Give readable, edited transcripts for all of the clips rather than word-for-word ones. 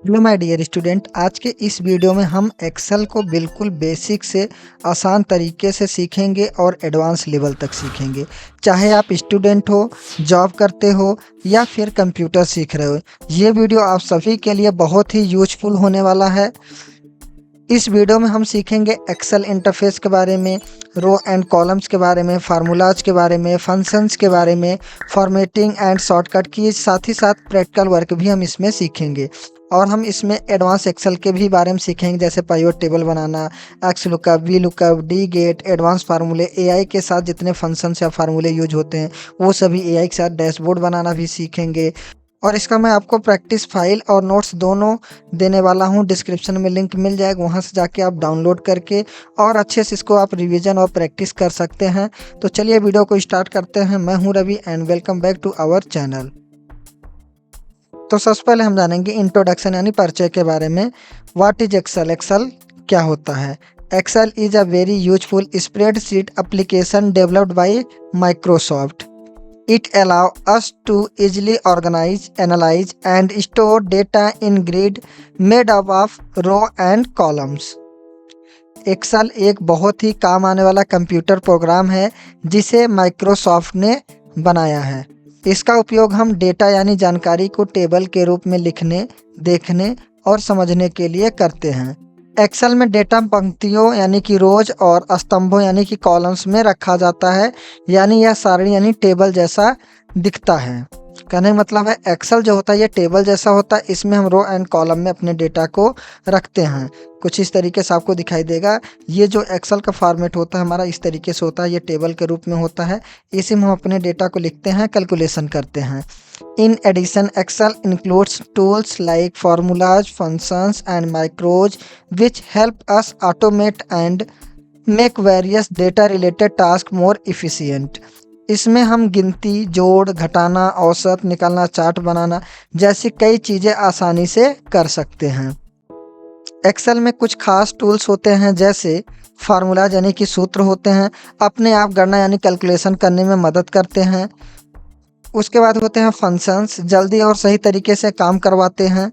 Hello my dear student. आज के इस वीडियो में हम एक्सेल को बिल्कुल बेसिक से आसान तरीके से सीखेंगे और एडवांस लेवल तक सीखेंगे। चाहे आप स्टूडेंट हो, जॉब करते हो या फिर कंप्यूटर सीख रहे हो, ये वीडियो आप सभी के लिए बहुत ही यूजफुल होने वाला है। इस वीडियो में हम सीखेंगे एक्सेल इंटरफेस के बारे में, रो एंड कॉलम्स के बारे में, फार्मूलाज के बारे में, फंक्शंस के बारे में, फॉर्मेटिंग एंड शॉर्टकट की, साथ ही साथ प्रैक्टिकल वर्क भी हम इसमें सीखेंगे। और हम इसमें एडवांस एक्सेल के भी बारे में सीखेंगे, जैसे पाइवट टेबल बनाना, X lookup, V lookup, D get, advance फार्मूले, एआई के साथ जितने फंक्शंस या फार्मूले यूज होते हैं वो सभी एआई के साथ डैशबोर्ड बनाना भी सीखेंगे। और इसका मैं आपको प्रैक्टिस फाइल और नोट्स दोनों देने वाला हूं। डिस्क्रिप्शन में लिंक मिल जाएगा, वहां से जाके आप डाउनलोड करके और अच्छे से इसको आप रिवीजन और प्रैक्टिस कर सकते हैं। तो चलिए वीडियो को स्टार्ट करते हैं। मैं हूं Ravi and welcome back to our channel. तो सबसे पहले हम जानेंगे इंट्रोडक्शन यानी परिचय के बारे में। What is Excel? एक्सेल क्या होता है? Excel is a very useful spreadsheet application developed by Microsoft. It allows us to easily organize, analyze, and store data in grid made up of row and columns. Excel एक बहुत ही काम आने वाला computer program है जिसे Microsoft ने बनाया है। इसका उपयोग हम डेटा यानी जानकारी को टेबल के रूप में लिखने, देखने और समझने के लिए करते हैं। एक्सेल में डेटा पंक्तियों यानी कि रोज और स्तंभों यानी कि कॉलम्स में रखा जाता है, यानी यह सारणी यानी टेबल जैसा दिखता है। कहने का मतलब है एक्सेल जो होता है ये टेबल जैसा होता है। इसमें हम रो एंड कॉलम में अपने डेटा को रखते हैं। कुछ इस तरीके से आपको दिखाई देगा। ये जो एक्सेल का फॉर्मेट होता है हमारा इस तरीके से होता है, ये टेबल के रूप में होता है। इसी में हम अपने डेटा को लिखते हैं, कैलकुलेशन करते हैं। In addition, Excel includes tools like formulas, functions, and macros, which help us automate and make various data-related tasks more efficient. इसमें हम गिनती, जोड़, घटाना, औसत निकालना, चार्ट बनाना जैसी कई चीज़ें आसानी से कर सकते हैं। एक्सेल में कुछ खास टूल्स होते हैं, जैसे फार्मूलाज यानी कि सूत्र होते हैं, अपने आप गणना यानी कैलकुलेशन करने में मदद करते हैं। उसके बाद होते हैं फंक्शंस, जल्दी और सही तरीके से काम करवाते हैं।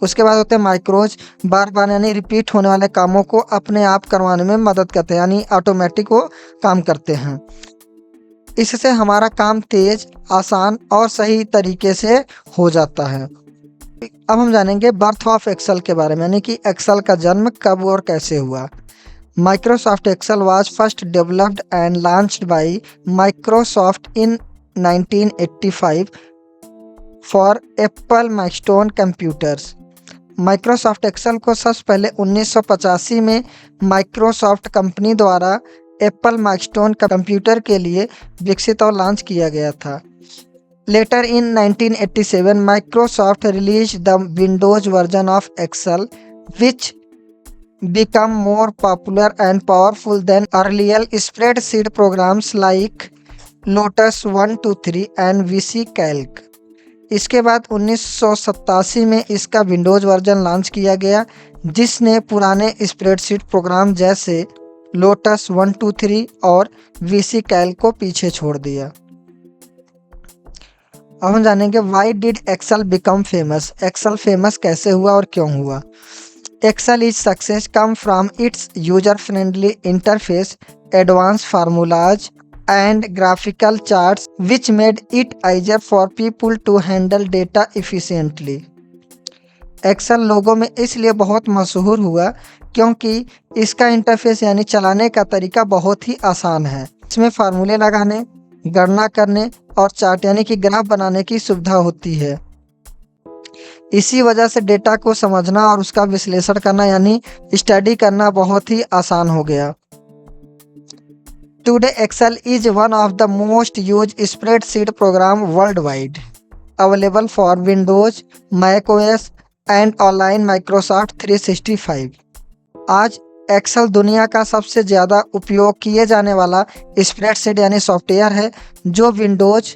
उसके बाद होते हैं माइक्रोज, बार बार यानी रिपीट होने वाले कामों को अपने आप करवाने में मदद करते हैं, यानी ऑटोमेटिक वो काम करते हैं। इससे हमारा काम तेज, आसान और सही तरीके से हो जाता है। अब हम जानेंगे बर्थ ऑफ एक्सेल के बारे में, यानी कि एक्सेल का जन्म कब और कैसे हुआ। Microsoft Excel was first developed and launched by Microsoft in 1985 for Apple मैकस्टोन कंप्यूटर्स। माइक्रोसॉफ्ट एक्सेल को सबसे पहले 1985 में माइक्रोसॉफ्ट कंपनी द्वारा एप्पल मैकस्टोन कंप्यूटर के लिए विकसित और लॉन्च किया गया था। Later in 1987 Microsoft release the Windows version of Excel which become more popular and powerful than earlier spreadsheet programs like lotus 123 and VC Calc. इसके बाद 1987 में इसका विंडोज वर्जन लॉन्च किया गया, जिसने पुराने स्प्रेडशीट प्रोग्राम जैसे लोटस 123 और वीसी कैल्क को पीछे छोड़ दिया। अब हम जानेंगे why did Excel become famous. Excel famous कैसे हुआ और क्यों हुआ। Excel is success come from its user friendly interface, advance formulas and graphical charts which made it easier for people to handle data efficiently. Excel लोगों में इसलिए बहुत मशहूर हुआ क्योंकि इसका इंटरफेस यानी चलाने का तरीका बहुत ही आसान है। इसमें फार्मूले लगाने, गणना करने और चार्ट यानी कि ग्राफ बनाने की सुविधा होती है। इसी वजह से डेटा को समझना और उसका विश्लेषण करना यानी स्टडी करना बहुत ही आसान हो गया। Today, Excel is one of the most used spreadsheet program worldwide, available for Windows, Mac OS and online Microsoft 365. आज एक्सेल दुनिया का सबसे ज़्यादा उपयोग किए जाने वाला स्प्रेडशीट यानी सॉफ्टवेयर है, जो विंडोज,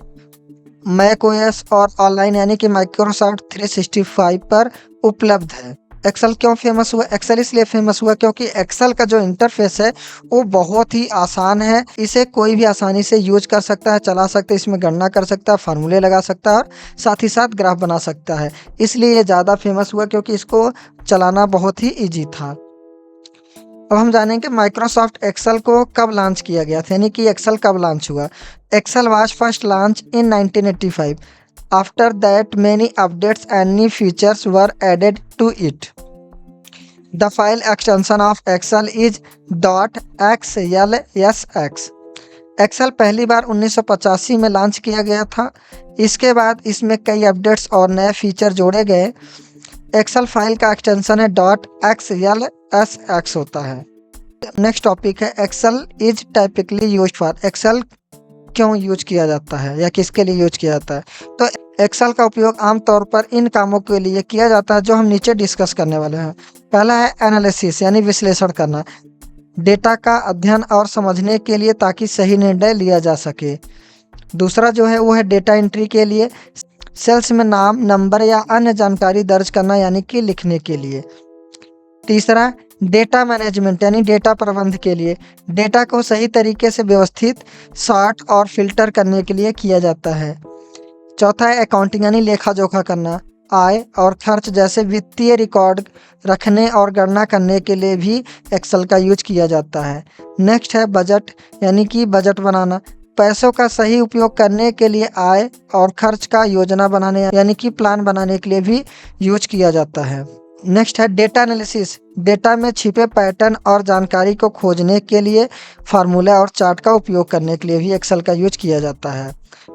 मैक ओएस और ऑनलाइन यानी कि माइक्रोसॉफ्ट 365 पर उपलब्ध है। एक्सेल क्यों फेमस हुआ? एक्सेल इसलिए फेमस हुआ क्योंकि एक्सेल का जो इंटरफेस है वो बहुत ही आसान है। इसे कोई भी आसानी से यूज कर सकता है, चला सकता है, इसमें गणना कर सकता है, फार्मूले लगा सकता है और साथ ही साथ ग्राफ बना सकता है। इसलिए ये ज़्यादा फेमस हुआ क्योंकि इसको चलाना बहुत ही ईजी था। अब हम जानेंगे माइक्रोसॉफ्ट एक्सेल को कब लॉन्च किया गया था, यानी कि एक्सेल कब लॉन्च हुआ। Excel was first launch in 1985। After that, many updates and new features were added to it. The file extension of Excel is .xlsx. Excel पहली बार 1985 में लॉन्च किया गया था। इसके बाद इसमें कई अपडेट्स और नए फीचर जोड़े गए। एक्सेल फाइल का एक्सटेंशन है .xlsx होता है। नेक्स्ट टॉपिक है Excel is typically used for. Excel क्यों यूज किया जाता है या किसके लिए यूज किया जाता है? तो एक्सेल का उपयोग आमतौर पर इन कामों के लिए किया जाता है जो हम नीचे डिस्कस करने वाले हैं। पहला है एनालिसिस यानी विश्लेषण करना, डेटा का अध्ययन और समझने के लिए ताकि सही निर्णय लिया जा सके। दूसरा जो है वो है डेटा एंट्री के लिए, सेल्स में नाम, नंबर या अन्य जानकारी दर्ज करना यानी कि लिखने के लिए। तीसरा डेटा मैनेजमेंट यानी डेटा प्रबंध के लिए, डेटा को सही तरीके से व्यवस्थित, सॉर्ट और फिल्टर करने के लिए किया जाता है। चौथा है अकाउंटिंग यानी लेखा जोखा करना, आय और खर्च जैसे वित्तीय रिकॉर्ड रखने और गणना करने के लिए भी एक्सेल का यूज किया जाता है। नेक्स्ट है बजट यानी कि बजट बनाना, पैसों का सही उपयोग करने के लिए आय और खर्च का योजना बनाने यानी कि प्लान बनाने के लिए भी यूज किया जाता है। नेक्स्ट है डेटा एनालिसिस, डेटा में छिपे पैटर्न और जानकारी को खोजने के लिए फार्मूला और चार्ट का उपयोग करने के लिए भी एक्सेल का यूज किया जाता है।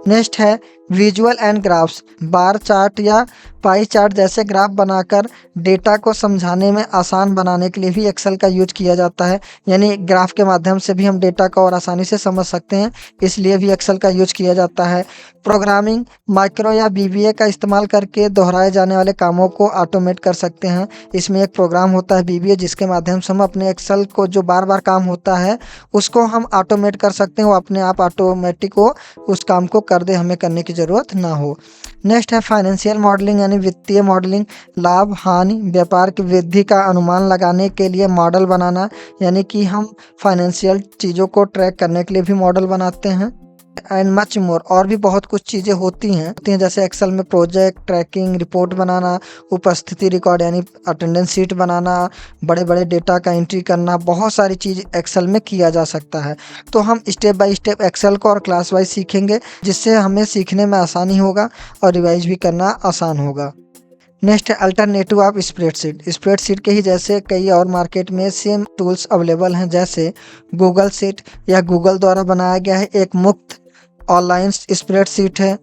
नेक्स्ट है visual and graphs, bar chart या पाई चार्ट जैसे ग्राफ बनाकर डेटा को समझाने में आसान बनाने के लिए भी एक्सेल का यूज किया जाता है, यानी ग्राफ के माध्यम से भी हम डेटा को और आसानी से समझ सकते हैं, इसलिए भी एक्सेल का यूज किया जाता है। प्रोग्रामिंग, माइक्रो या बीबीए का इस्तेमाल करके दोहराए जाने वाले कामों को ऑटोमेट कर सकते हैं। इसमें एक प्रोग्राम होता है बीबीए जिसके माध्यम से हम अपने एक्सेल को जो बार बार काम होता है उसको हम ऑटोमेट कर सकते हैं, वो अपने आप ऑटोमेटिक हो उस काम को कर दे, हमें करने की ज़रूरत ना हो। नेक्स्ट है फाइनेंशियल मॉडलिंग यानी वित्तीय मॉडलिंग, लाभ हानि व्यापार की वृद्धि का अनुमान लगाने के लिए मॉडल बनाना, यानी कि हम फाइनेंशियल चीज़ों को ट्रैक करने के लिए भी मॉडल बनाते हैं। एंड मच मोर, और भी बहुत कुछ चीज़ें होती हैं जैसे एक्सेल में प्रोजेक्ट ट्रैकिंग, रिपोर्ट बनाना, उपस्थिति रिकॉर्ड यानी अटेंडेंस शीट बनाना, बड़े बड़े डेटा का एंट्री करना, बहुत सारी चीज़ एक्सेल में किया जा सकता है। तो हम स्टेप बाय स्टेप एक्सेल को और क्लास वाइज सीखेंगे जिससे हमें सीखने में आसानी होगा और रिवाइज भी करना आसान होगा। नेक्स्ट है अल्टरनेटिव ऑफ स्प्रेडशीट। स्प्रेडशीट के ही जैसे कई और मार्केट में सेम टूल्स अवेलेबल हैं, जैसे गूगल शीट या गूगल द्वारा बनाया गया है एक मुफ्त ऑनलाइन स्प्रेडशीट है।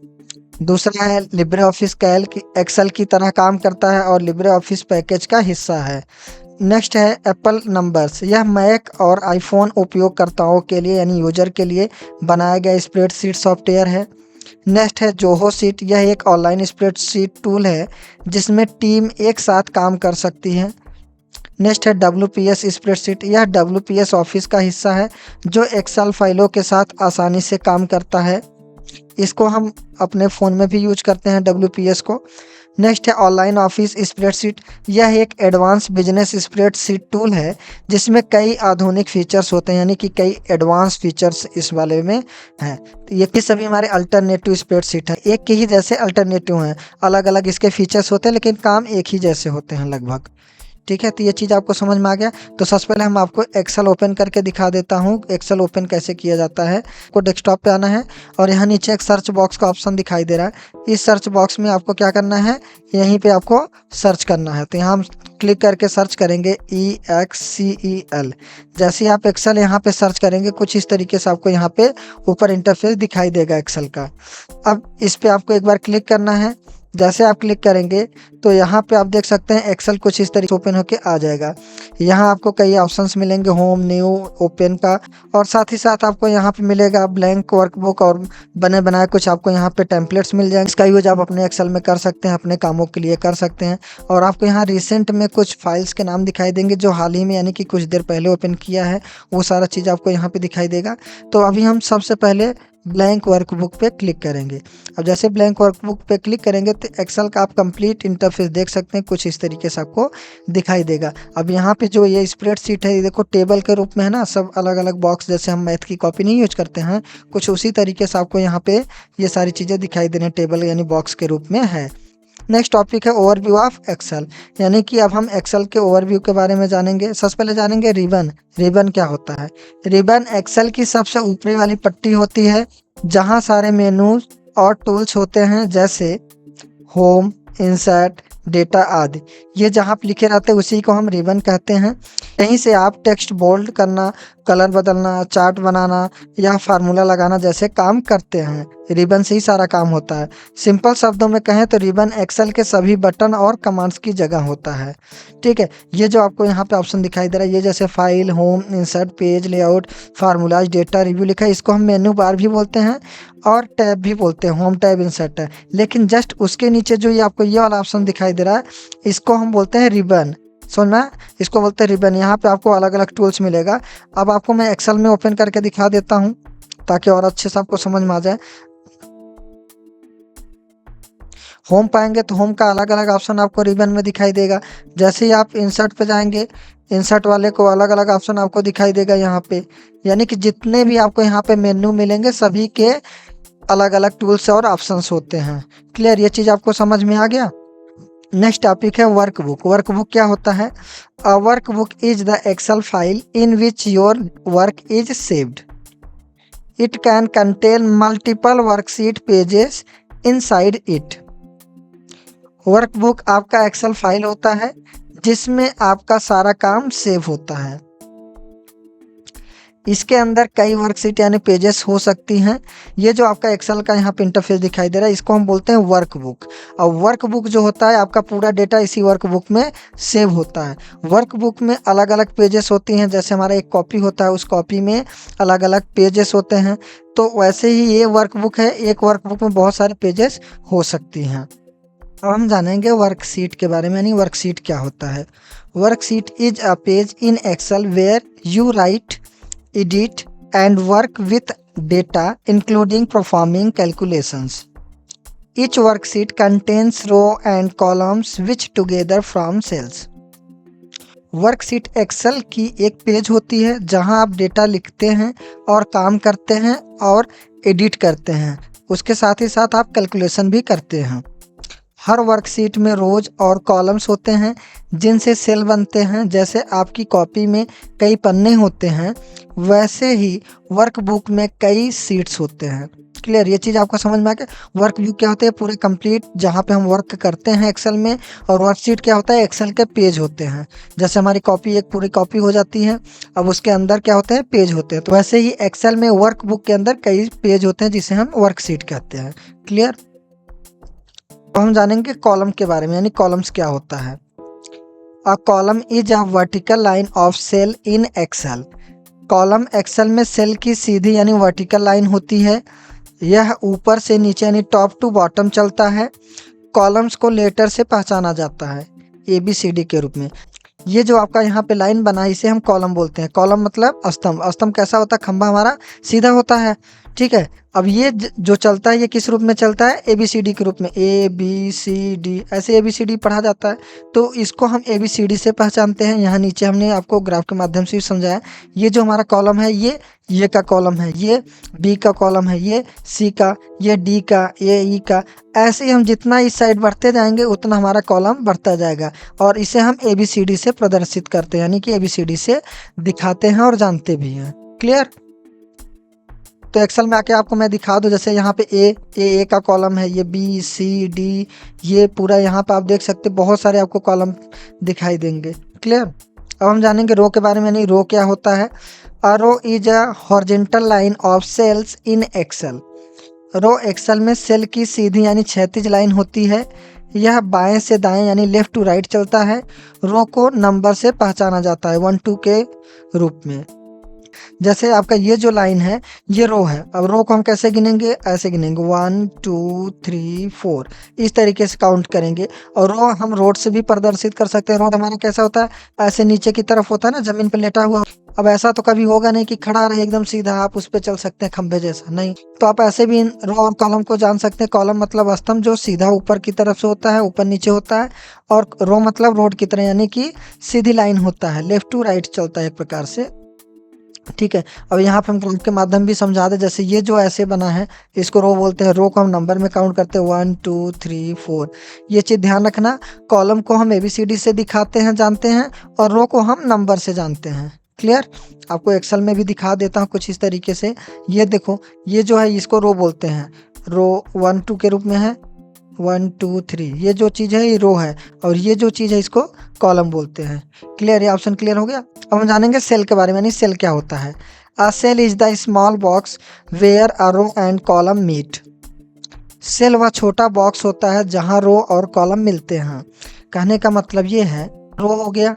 दूसरा है लिब्रे ऑफिस कैल्क, एक्सेल की तरह काम करता है और लिब्रे ऑफिस पैकेज का हिस्सा है। नेक्स्ट है एप्पल नंबर्स, यह मैक और आईफोन उपयोगकर्ताओं के लिए यानी यूजर के लिए बनाया गया स्प्रेडशीट सॉफ्टवेयर है। नेक्स्ट है जोहो शीट, यह एक ऑनलाइन स्प्रेडशीट टूल है जिसमें टीम एक साथ काम कर सकती है। नेक्स्ट है WPS स्प्रेडशीट, यह WPS ऑफिस का हिस्सा है जो एक्सेल फाइलों के साथ आसानी से काम करता है। इसको हम अपने फ़ोन में भी यूज करते हैं WPS को। नेक्स्ट है ऑनलाइन ऑफिस स्प्रेडशीट, यह एक एडवांस बिजनेस स्प्रेडशीट टूल है जिसमें कई आधुनिक फीचर्स होते हैं, यानी कि कई एडवांस फीचर्स इस वाले में हैं। तो ये सभी हमारे अल्टरनेटिव स्प्रेडशीट हैं, एक के ही जैसे अल्टरनेटिव हैं, अलग अलग इसके फीचर्स होते हैं लेकिन काम एक ही जैसे होते हैं लगभग। ठीक है, तो ये चीज़ आपको समझ में आ गया। तो सबसे पहले हम आपको एक्सेल ओपन करके दिखा देता हूँ एक्सेल ओपन कैसे किया जाता है। आपको डेस्कटॉप पे आना है और यहाँ नीचे एक सर्च बॉक्स का ऑप्शन दिखाई दे रहा है। इस सर्च बॉक्स में आपको क्या करना है, यहीं पे आपको सर्च करना है। तो यहाँ हम क्लिक करके सर्च करेंगे EXCEL। जैसे ही आप एक्सेल यहाँ पे सर्च करेंगे कुछ इस तरीके से आपको यहाँ पे ऊपर इंटरफेस दिखाई देगा एक्सेल का। अब इस पर आपको एक बार क्लिक करना है। जैसे आप क्लिक करेंगे तो यहाँ पे आप देख सकते हैं एक्सेल कुछ इस तरीके से ओपन होके आ जाएगा। यहाँ आपको कई ऑप्शंस मिलेंगे, होम, न्यू, ओपन का, और साथ ही साथ आपको यहाँ पे मिलेगा ब्लैंक वर्कबुक और बने बनाए कुछ आपको यहाँ पे टेम्पलेट्स मिल जाएंगे। इसका यूज आप अपने एक्सेल में कर सकते हैं, अपने कामों के लिए कर सकते हैं। और आपको यहाँ रिसेंट में कुछ फाइल्स के नाम दिखाई देंगे जो हाल ही में यानी कि कुछ देर पहले ओपन किया है, वो सारा चीज़ आपको यहाँ पे दिखाई देगा। तो अभी हम सबसे पहले ब्लैंक वर्कबुक पे क्लिक करेंगे। अब जैसे ब्लैंक वर्कबुक पे क्लिक करेंगे तो एक्सेल का आप कंप्लीट इंटरफेस देख सकते हैं, कुछ इस तरीके से आपको दिखाई देगा। अब यहाँ पे जो ये स्प्रेडशीट है ये देखो टेबल के रूप में है ना, सब अलग अलग बॉक्स, जैसे हम मैथ की कॉपी नहीं यूज करते हैं, कुछ उसी तरीके से आपको यहाँ पे ये सारी चीज़ें दिखाई दे रही हैं, टेबल यानी बॉक्स के रूप में है। नेक्स्ट टॉपिक है ओवरव्यू ऑफ एक्सेल, यानी कि अब हम एक्सेल के ओवरव्यू के बारे में जानेंगे। सबसे पहले जानेंगे रिबन। रिबन क्या होता है? रिबन एक्सेल की सबसे ऊपरी वाली पट्टी होती है जहां सारे मेनू और टूल्स होते हैं, जैसे होम, इंसर्ट, डेटा आदि। ये जहाँ पे लिखे रहते हैं उसी को हम रिबन कहते हैं। यहीं से आप टेक्स्ट बोल्ड करना, कलर बदलना, चार्ट बनाना या फार्मूला लगाना जैसे काम करते हैं। रिबन से ही सारा काम होता है। सिंपल शब्दों में कहें तो रिबन एक्सेल के सभी बटन और कमांड्स की जगह होता है। ठीक है, ये जो आपको यहाँ पे ऑप्शन दिखाई दे रहा है, ये जैसे file, home, insert, page layout, formulas, data, review लिखा है, इसको हम मेनू बार भी बोलते हैं और टैब भी बोलते हैं, होम टैब, इंसर्ट टैब। लेकिन जस्ट उसके नीचे जो ये आपको ये वाला ऑप्शन दिखाई दे रहा है, इसको हम बोलते हैं रिबन। सुनना, इसको बोलते हैं रिबन। यहाँ पे आपको अलग अलग टूल्स मिलेगा। अब आपको मैं एक्सेल में ओपन करके दिखा देता हूँ ताकि और अच्छे से आपको समझ में आ जाए। होम पाएंगे तो होम का अलग अलग ऑप्शन आपको रिबन में दिखाई देगा। जैसे ही आप इंसर्ट पे जाएंगे, इंसर्ट वाले को अलग अलग ऑप्शन आपको दिखाई देगा यहाँ पे। यानी कि जितने भी आपको यहाँ पे मेन्यू मिलेंगे सभी के अलग अलग टूल्स और ऑप्शंस होते हैं। क्लियर, ये चीज़ आपको समझ में आ गया। नेक्स्ट टॉपिक है वर्कबुक। वर्कबुक क्या होता है? A workbook is the Excel file in which your work is saved. It can contain multiple worksheet pages inside it. Workbook आपका एक्सेल फाइल होता है जिसमें आपका सारा काम सेव होता है। इसके अंदर कई वर्कशीट यानी पेजेस हो सकती हैं। ये जो आपका एक्सेल का यहाँ पे इंटरफेस दिखाई दे रहा है, इसको हम बोलते हैं वर्कबुक। और वर्कबुक जो होता है, आपका पूरा डेटा इसी वर्कबुक में सेव होता है। वर्कबुक में अलग अलग पेजेस होती हैं, जैसे हमारा एक कॉपी होता है, उस कॉपी में अलग अलग पेजेस होते हैं। तो वैसे ही ये वर्कबुक है, एक वर्कबुक में बहुत सारे पेजेस हो सकती हैं। अब हम जानेंगे वर्कशीट के बारे में, यानी वर्कशीट क्या होता है। Worksheet is a page in Excel where you write, edit and work with data including performing calculations. Each worksheet contains row and columns which together form cells. Worksheet Excel की एक page होती है जहां आप data लिखते हैं और काम करते हैं और एडिट करते हैं। उसके साथ ही साथ आप कैलकुलेशन भी करते हैं। हर वर्कशीट में रोज और कॉलम्स होते हैं जिनसे सेल बनते हैं। जैसे आपकी कॉपी में कई पन्ने होते हैं, वैसे ही वर्कबुक में कई सीट्स होते हैं। क्लियर, ये चीज़ आपको समझ में आ गया। वर्कबुक क्या होते हैं? पूरे कंप्लीट जहाँ पे हम वर्क करते हैं एक्सेल में। और वर्कशीट क्या होता है? एक्सेल के पेज होते हैं। जैसे हमारी कॉपी एक पूरी कॉपी हो जाती है, अब उसके अंदर क्या होते हैं? पेज होते हैं। तो वैसे ही एक्सेल में वर्कबुक के अंदर कई पेज होते हैं जिसे हम वर्कशीट कहते हैं। क्लियर। तो हम जानेंगे कॉलम के बारे में, यानी कॉलम्स क्या होता है। A column is a vertical line of cell in Excel. Column Excel में सेल की सीधी यानी वर्टिकल लाइन होती है। यह ऊपर से नीचे यानी टॉप टू बॉटम चलता है। कॉलम्स को लेटर से पहचाना जाता है, ABCD के रूप में। ये जो आपका यहाँ पे लाइन बना है इसे हम कॉलम बोलते हैं। कॉलम मतलब स्तंभ। स्तंभ कैसा होता है? खंभा हमारा सीधा होता है। ठीक है, अब ये जो चलता है ये किस रूप में चलता है? ABCD के रूप में। ABCD, ऐसे ABCD पढ़ा जाता है। तो इसको हम ABCD से पहचानते हैं। यहाँ नीचे हमने आपको ग्राफ के माध्यम से समझाया। ये जो हमारा कॉलम है ये का कॉलम है, ये B का कॉलम है, ये C का, ये D का, ये E का। ऐसे ही हम जितना इस साइड बढ़ते जाएंगे उतना हमारा कॉलम बढ़ता जाएगा। और इसे हम ABCD से प्रदर्शित करते हैं, यानी कि ABCD से दिखाते हैं और जानते भी हैं। क्लियर। तो एक्सेल में आके आपको मैं दिखा दूं, जैसे यहाँ पे ए का कॉलम है, ये B, C, D, ये पूरा यहाँ पे आप देख सकते बहुत सारे आपको कॉलम दिखाई देंगे। क्लियर। अब हम जानेंगे रो के बारे में, यानी रो क्या होता है। A row is a horizontal line of cells in Excel. Row Excel में सेल की सीधी यानी क्षैतिज लाइन होती है। यह बाएं से दाएं यानी लेफ्ट टू राइट चलता है। रो को नंबर से पहचाना जाता है 1 2 के रूप में। जैसे आपका ये जो लाइन है ये रो है। अब रो को हम कैसे गिनेंगे? ऐसे गिनेंगे 1 2 3 4, इस तरीके से काउंट करेंगे। और रो हम रोड से भी प्रदर्शित कर सकते हैं। रोड हमारा कैसा होता है? ऐसे नीचे की तरफ होता है ना, जमीन पर लेटा हुआ। अब ऐसा तो कभी होगा नहीं कि खड़ा रहे एकदम सीधा आप उस पे चल सकते हैं खंभे जैसा, नहीं। तो आप ऐसे भी इन रो और कॉलम को जान सकते हैं। कॉलम मतलब स्तंभ जो सीधा ऊपर की तरफ से होता है, ऊपर नीचे होता है, और रो मतलब रोड की तरह, यानी कि सीधी लाइन होता है, लेफ्ट टू राइट चलता है एक प्रकार से, ठीक है। अब यहाँ पे हम ग्राफ के माध्यम भी समझा दे, जैसे ये जो ऐसे बना है इसको रो बोलते हैं। रो को हम नंबर में काउंट करते हैं 1 2 3 4। ये चीज ध्यान रखना, कॉलम को हम ABCD से दिखाते हैं, जानते हैं, और रो को हम नंबर से जानते हैं। क्लियर। आपको एक्सेल में भी दिखा देता हूँ कुछ इस तरीके से। ये देखो, ये जो है इसको रो बोलते हैं, रो 1 2 के रूप में है, 1 2 3। ये जो चीज़ है ये रो है, और ये जो चीज़ है इसको कॉलम बोलते हैं। क्लियर, ये ऑप्शन क्लियर हो गया। अब हम जानेंगे सेल के बारे में, यानी सेल क्या होता है। A cell is the small box where a row and column meet. Cell वह छोटा बॉक्स होता है जहां रो और कॉलम मिलते हैं। कहने का मतलब ये है, रो हो गया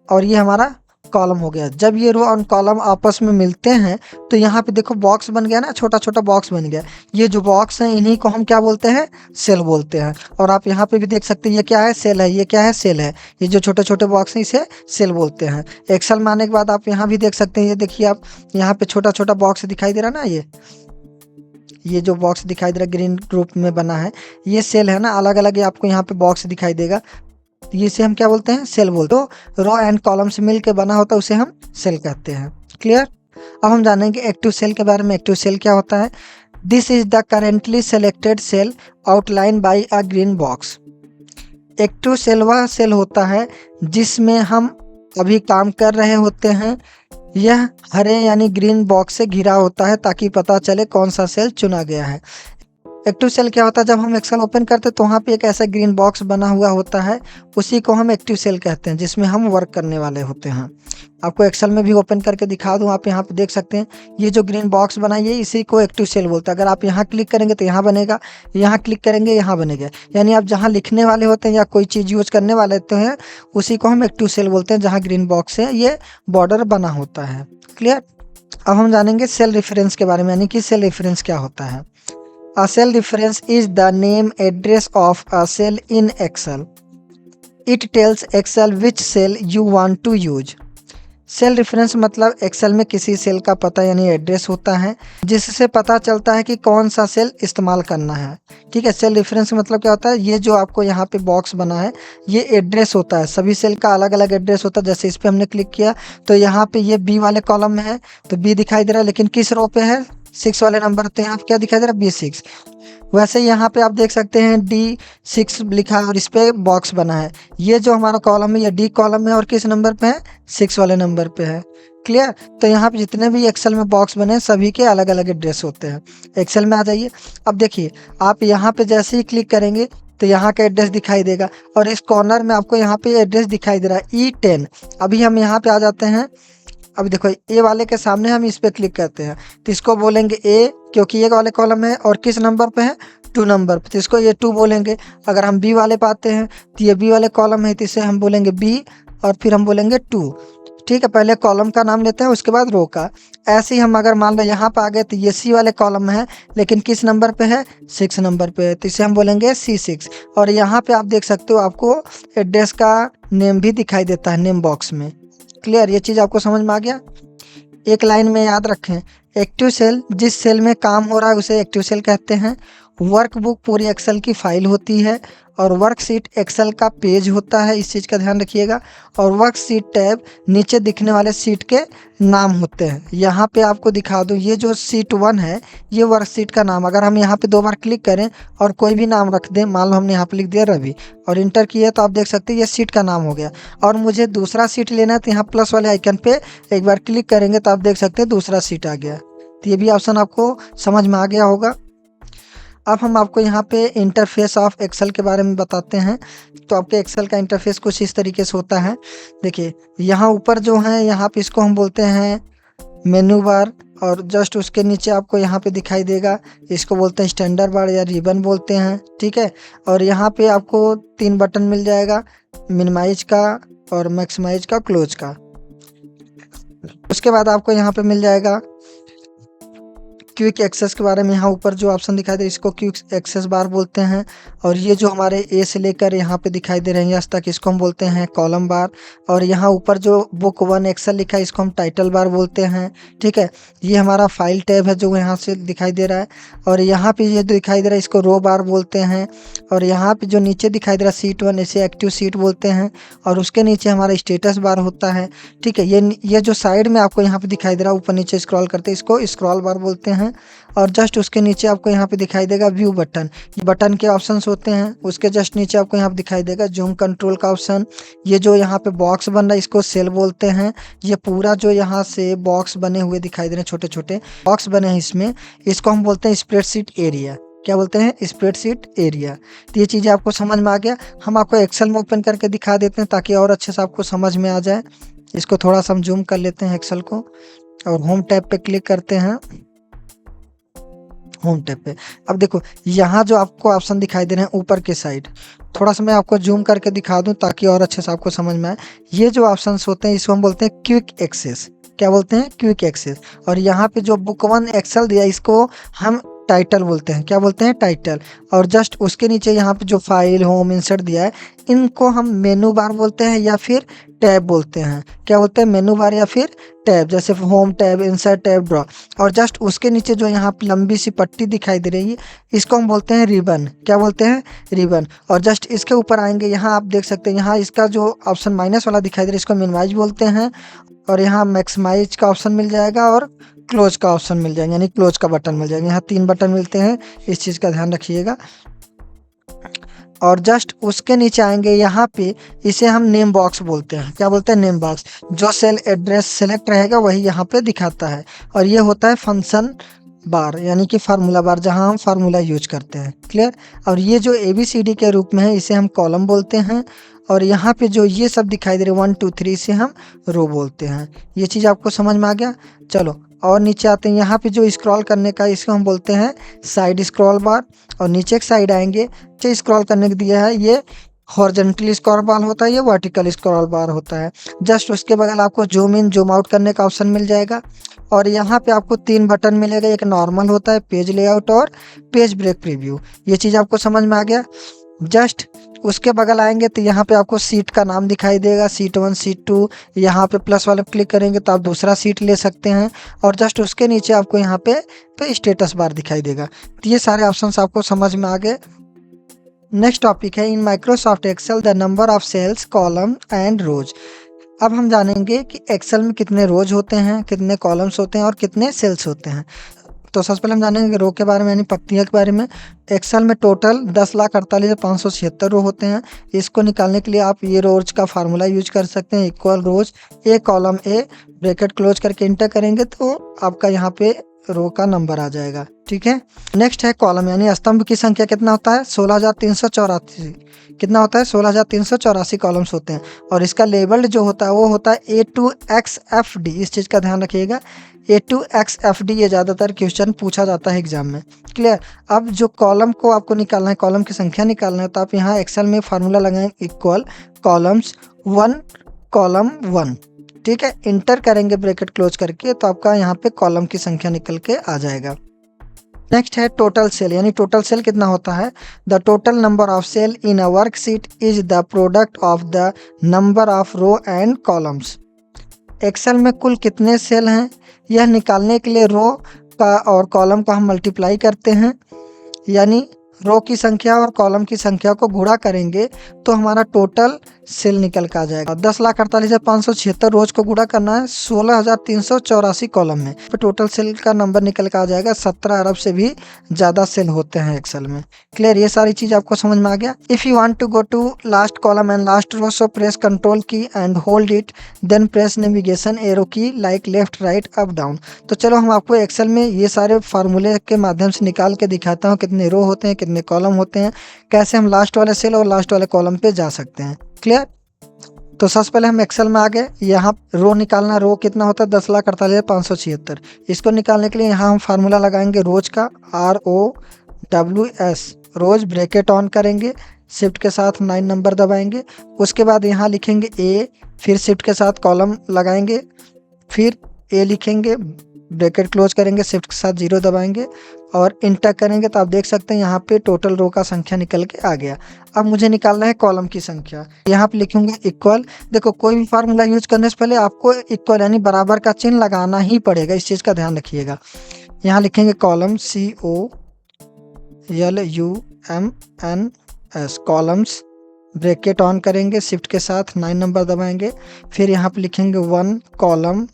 और ये हमारा कॉलम हो गया। जब ये रो और कॉलम आपस में मिलते हैं तो यहाँ पे देखो बॉक्स बन गया ना, छोटा छोटा बॉक्स बन गया। ये जो बॉक्स है इन्हीं को हम क्या बोलते हैं, सेल बोलते हैं। और आप यहाँ पे भी देख सकते हैं ये क्या है, सेल है, ये क्या है, सेल है। ये जो छोटे छोटे बॉक्स हैं इसे सेल बोलते हैं। एक्सेल में आने के बाद आप यहाँ भी देख सकते हैं, ये देखिए आप यहाँ पे छोटा छोटा बॉक्स दिखाई दे रहा ना, ये जो बॉक्स दिखाई दे रहा है ग्रीन ग्रुप में बना है, ये सेल है ना। अलग अलग आपको यहाँ पे बॉक्स दिखाई देगा, तो इसे हम क्या बोलते हैं, सेल बोलते हैं। तो रो एंड कॉलम से मिलकर बना होता है उसे हम सेल कहते हैं। क्लियर। अब हम जानेंगे एक्टिव सेल के बारे में। एक्टिव सेल क्या होता है। This is the currently selected cell outline by a green box. Active cell वह सेल होता है जिसमें हम अभी काम कर रहे होते हैं। यह हरे यानी ग्रीन बॉक्स से घिरा होता है ताकि पता चले कौन सा सेल चुना गया है। एक्टिव सेल क्या होता है, जब हम एक्सेल ओपन करते हैं तो वहाँ पे एक ऐसा ग्रीन बॉक्स बना हुआ होता है, उसी को हम एक्टिव सेल कहते हैं, जिसमें हम वर्क करने वाले होते हैं। आपको एक्सेल में भी ओपन करके दिखा दूँ, आप यहाँ पे देख सकते हैं ये जो ग्रीन बॉक्स बना है इसी को एक्टिव सेल बोलते हैं। अगर आप यहाँ क्लिक करेंगे तो यहाँ बनेगा, यहाँ क्लिक करेंगे यहाँ बनेगा, यानी आप जहाँ लिखने वाले होते हैं या कोई चीज़ यूज करने वाले होते हैं उसी को हम एक्टिव सेल बोलते हैं, जहाँ ग्रीन बॉक्स है ये बॉर्डर बना होता है। क्लियर। अब हम जानेंगे सेल रेफरेंस के बारे में, यानी कि सेल रेफरेंस क्या होता है। A cell reference is the name address of a cell in Excel. It tells Excel which cell you want to use. Cell reference मतलब एक्सेल में किसी सेल का पता यानी एड्रेस होता है, जिससे पता चलता है कि कौन सा सेल इस्तेमाल करना है। ठीक है। सेल रेफरेंस मतलब क्या होता है, ये जो आपको यहाँ पे बॉक्स बना है ये एड्रेस होता है। सभी सेल का अलग अलग एड्रेस होता है। जैसे इस पर हमने क्लिक किया तो यहाँ पे ये बी वाले कॉलम में है तो बी दिखाई दे रहा है, लेकिन किस रो पे है, 6 वाले नंबर। तो यहाँ पे क्या दिखाई दे रहा है, B6। वैसे यहाँ पे आप देख सकते हैं D6 लिखा है और इस पे बॉक्स बना है। ये जो हमारा कॉलम है ये D कॉलम है और किस नंबर पे है, 6 वाले नंबर पे है। क्लियर। तो यहाँ पे जितने भी एक्सेल में बॉक्स बने सभी के अलग अलग एड्रेस होते हैं। एक्सेल में आ जाइए। अब देखिए आप यहाँ पे जैसे ही क्लिक करेंगे तो यहाँ का एड्रेस दिखाई देगा, और इस कॉर्नर में आपको यहाँ पे एड्रेस दिखाई दे रहा है E10। अभी हम यहाँ पे आ जाते हैं। अब देखो ए वाले के सामने हम इस पे क्लिक करते हैं तो इसको बोलेंगे ए, क्योंकि ये वाले कॉलम है और किस नंबर पे है, 2 नंबर पे, तो इसको ये 2 बोलेंगे। अगर हम बी वाले पे आते हैं तो ये बी वाले कॉलम है तो इसे हम बोलेंगे बी और फिर हम बोलेंगे 2। ठीक है। पहले कॉलम का नाम लेते हैं उसके बाद रो का। ऐसे ही हम अगर मान लो यहाँ पे आ गए तो ये सी वाले कॉलम में है लेकिन किस नंबर पे है, 6 नंबर पे है, तो इसे हम बोलेंगे C6। और यहाँ पे आप देख सकते हो आपको एड्रेस का नेम भी दिखाई देता है नेम बॉक्स में। क्लियर। ये चीज़ आपको समझ में आ गया। एक लाइन में याद रखें, एक्टिव सेल जिस सेल में काम हो रहा है उसे एक्टिव सेल कहते हैं। वर्कबुक पूरी एक्सेल की फाइल होती है और वर्कशीट एक्सेल का पेज होता है, इस चीज़ का ध्यान रखिएगा। और वर्कशीट टैब नीचे दिखने वाले सीट के नाम होते हैं। यहाँ पे आपको दिखा दूँ, ये जो सीट 1 है ये वर्कशीट का नाम। अगर हम यहाँ पे 2 बार क्लिक करें और कोई भी नाम रख दें, मान लो हमने यहाँ पे लिख दिया रवि और इंटर किया तो आप देख सकते हैं ये सीट का नाम हो गया। और मुझे दूसरा सीट लेना है तो यहाँ प्लस वाले आइकन पे एक बार क्लिक करेंगे तो आप देख सकते हैं दूसरा सीट आ गया। तो ये भी ऑप्शन आपको समझ में आ गया होगा। अब हम आपको यहाँ पे इंटरफेस ऑफ एक्सेल के बारे में बताते हैं। तो आपके एक्सेल का इंटरफेस कुछ इस तरीके से होता है। देखिए यहाँ ऊपर जो है यहाँ पे इसको हम बोलते हैं मेनू बार, और जस्ट उसके नीचे आपको यहाँ पे दिखाई देगा, इसको बोलते हैं स्टैंडर्ड बार या रिबन बोलते हैं। ठीक है। और यहाँ पे आपको 3 बटन मिल जाएगा, मिनिमाइज का और मैक्सिमाइज का, क्लोज का। उसके बाद आपको यहाँ पे मिल जाएगा क्विक एक्सेस के बारे में यहाँ ऊपर जो ऑप्शन दिखाई दे रहा है इसको क्विक एक्सेस बार बोलते हैं। और ये जो हमारे ए से लेकर यहाँ पे दिखाई दे रहे हैं यस तक इसको हम बोलते हैं कॉलम बार। और यहाँ ऊपर जो बुक 1 एक्सेल लिखा है इसको हम टाइटल बार बोलते हैं। ठीक है, ये हमारा फाइल टैब है जो यहाँ से दिखाई दे रहा है। और यहाँ पे ये दिखाई दे रहा है इसको रो बार बोलते हैं। और यहाँ पे जो नीचे दिखाई दे रहा है सीट 1 इसे एक्टिव सीट बोलते हैं। और उसके नीचे हमारा स्टेटस बार होता है। ठीक है, ये जो साइड में आपको यहाँ पे दिखाई दे रहा है ऊपर नीचे स्क्रॉल करते इसको स्क्रॉल बार बोलते हैं। और जस्ट उसके नीचे आपको यहाँ पे दिखाई देगा व्यू बटन, ये बटन के ऑप्शंस होते हैं। उसके जस्ट नीचे आपको यहाँ पे दिखाई देगा जूम कंट्रोल का ऑप्शन। ये जो यहाँ पे बॉक्स बन रहा है इसको सेल बोलते हैं। ये पूरा जो यहाँ से बॉक्स बने हुए दिखाई दे रहे हैं छोटे छोटे बॉक्स बने हैं इसमें, इसको हम बोलते हैं स्प्रेडशीट एरिया। क्या बोलते हैं? Spreadsheet area. तो ये चीज़ें आपको समझ में आ गया। हम आपको एक्सेल में ओपन करके दिखा देते हैं ताकि और अच्छे से आपको समझ में आ जाए। इसको थोड़ा सा हम जूम कर लेते हैं एक्सेल को और होम टैब पे क्लिक करते हैं। होम टैब पे अब देखो यहाँ जो आपको ऑप्शन दिखाई दे रहे हैं ऊपर के साइड, थोड़ा सा मैं आपको जूम करके दिखा दूं ताकि और अच्छे से आपको समझ में आए। ये जो ऑप्शंस होते हैं इसको हम बोलते हैं क्विक एक्सेस। क्या बोलते हैं? Quick access. और यहाँ पे जो बुक 1 एक्सेल दिया इसको हम टाइटल बोलते हैं। क्या बोलते हैं? टाइटल। और जस्ट उसके नीचे यहाँ पे जो फाइल होम इंसर्ट दिया है इनको हम मेनू बार बोलते हैं या फिर टैब बोलते हैं। क्या बोलते हैं? मेनू बार या फिर टैब, जैसे home tab, insert tab, draw. और जस्ट उसके नीचे जो यहाँ पे लंबी सी पट्टी दिखाई दे रही है इसको हम बोलते हैं रिबन। क्या बोलते हैं? रिबन। और जस्ट इसके ऊपर आएंगे यहाँ आप देख सकते हैं यहाँ इसका जो ऑप्शन माइनस वाला दिखाई दे रहा है इसको मिनिमाइज बोलते हैं। और यहाँ मैक्सिमाइज का ऑप्शन मिल जाएगा और क्लोज का ऑप्शन मिल जाएगा, यानी क्लोज का बटन मिल जाएगा। यहाँ 3 बटन मिलते हैं, इस चीज़ का ध्यान रखिएगा। और जस्ट उसके नीचे आएंगे यहाँ पे इसे हम नेम बॉक्स बोलते हैं। क्या बोलते हैं? Name box. जो सेल एड्रेस सेलेक्ट रहेगा वही यहाँ पे दिखाता है। और ये होता है फंक्शन बार यानी कि फार्मूला बार जहाँ हम फार्मूला यूज करते हैं। क्लियर? और ये जो ABCD के रूप में है इसे हम कॉलम बोलते हैं। और यहाँ पे जो ये सब दिखाई दे रहे 1 2 3 से हम रो बोलते हैं। ये चीज़ आपको समझ में आ गया? चलो और नीचे आते हैं। यहाँ पे जो स्क्रॉल करने का इसको हम बोलते हैं साइड स्क्रॉल बार। और नीचे की साइड आएंगे जो स्क्रॉल करने के दिया है ये हॉरिजॉन्टल स्क्रॉल बार होता है, ये वर्टिकल स्क्रॉल बार होता है। जस्ट उसके बगल आपको जूम इन जूम आउट करने का ऑप्शन मिल जाएगा। और यहाँ पे आपको 3 बटन मिलेगा, एक नॉर्मल होता है, पेज लेआउट और पेज ब्रेक प्रीव्यू। ये चीज़ आपको समझ में आ गया। जस्ट उसके बगल आएंगे तो यहाँ पे आपको सीट का नाम दिखाई देगा, सीट 1 सीट 2। यहाँ पे प्लस वाले क्लिक करेंगे तो आप दूसरा सीट ले सकते हैं। और जस्ट उसके नीचे आपको यहाँ पे स्टेटस बार दिखाई देगा। तो ये सारे ऑप्शंस आपको समझ में आ गए। नेक्स्ट टॉपिक है in Microsoft Excel the number of cells column and rows. अब हम जानेंगे कि एक्सेल में कितने रोज होते हैं, कितने कॉलम्स होते हैं और कितने सेल्स होते हैं। तो सबसे पहले हम जानेंगे रो के बारे में यानी पत्तियों के बारे में। एक्सेल में टोटल 10,48,576 रो होते हैं। इसको निकालने के लिए आप ये रोज का फार्मूला यूज कर सकते हैं, equal rows A column A bracket close करके इंटर करेंगे तो आपका यहाँ पे रो का नंबर आ जाएगा। ठीक है, नेक्स्ट है कॉलम यानी स्तंभ की संख्या कितना होता है? 16,384। कितना होता है? 16,384 कॉलम्स होते हैं। और इसका लेबल्ड जो होता है वो होता है A2XFD। इस चीज़ का ध्यान रखिएगा, A2XFD ये ज़्यादातर क्वेश्चन पूछा जाता है एग्जाम में। क्लियर? अब जो कॉलम को आपको निकालना है, कॉलम की संख्या निकालना है तो आप यहाँ एक्सेल में फार्मूला लगाएं इक्वल कॉलम्स 1 कॉलम 1। ठीक है, इंटर करेंगे ब्रैकेट क्लोज करके तो आपका यहाँ पे कॉलम की संख्या निकल के आ जाएगा। नेक्स्ट है टोटल सेल यानी टोटल सेल कितना होता है? The total number of cell in a worksheet is the product of the number of row and columns. Excel में कुल कितने सेल हैं यह निकालने के लिए रो का और कॉलम का हम मल्टीप्लाई करते हैं, यानी रो की संख्या और कॉलम की संख्या को गुणा करेंगे तो हमारा टोटल सेल निकल के आ जाएगा। 10,48,576 रोज को गुणा करना है 16,384 कॉलम में, तो टोटल सेल का नंबर निकल के आ जाएगा। 17 अरब से भी ज़्यादा सेल होते हैं एक्सेल में। क्लियर? ये सारी चीज़ आपको समझ में आ गया। If you want to go to last column and last row so press control key and hold it then press navigation arrow key like left right up down. तो चलो हम आपको एक्सेल में ये सारे फार्मूले के माध्यम से निकाल के दिखाता हूँ कितने रो होते हैं, कितने कॉलम होते हैं, कैसे हम लास्ट वाले सेल और लास्ट वाले कॉलम पे जा सकते हैं। क्लियर? तो सबसे पहले हम एक्सेल में आ गए। यहाँ रो निकालना, रो कितना होता है? 10,48,576। इसको निकालने के लिए यहाँ हम फार्मूला लगाएंगे रोज का, ROWS रोज, ब्रैकेट ऑन करेंगे, शिफ्ट के साथ 9 नंबर दबाएंगे। उसके बाद यहाँ लिखेंगे A, फिर शिफ्ट के साथ कॉलम लगाएंगे, फिर A लिखेंगे, ब्रैकेट क्लोज करेंगे, शिफ्ट के साथ 0 दबाएंगे और इंटर करेंगे तो आप देख सकते हैं यहाँ पे टोटल रो का संख्या निकल के आ गया। अब मुझे निकालना है कॉलम की संख्या। यहाँ पे लिखूंगा इक्वल। देखो कोई भी फार्मूला यूज करने से पहले आपको इक्वल यानी बराबर का चिन्ह लगाना ही पड़ेगा, इस चीज़ का ध्यान रखिएगा। यहाँ लिखेंगे column COLUMNS columns, bracket on करेंगे, शिफ्ट के साथ 9 नंबर दबाएंगे, फिर यहाँ पे लिखेंगे 1 कॉलम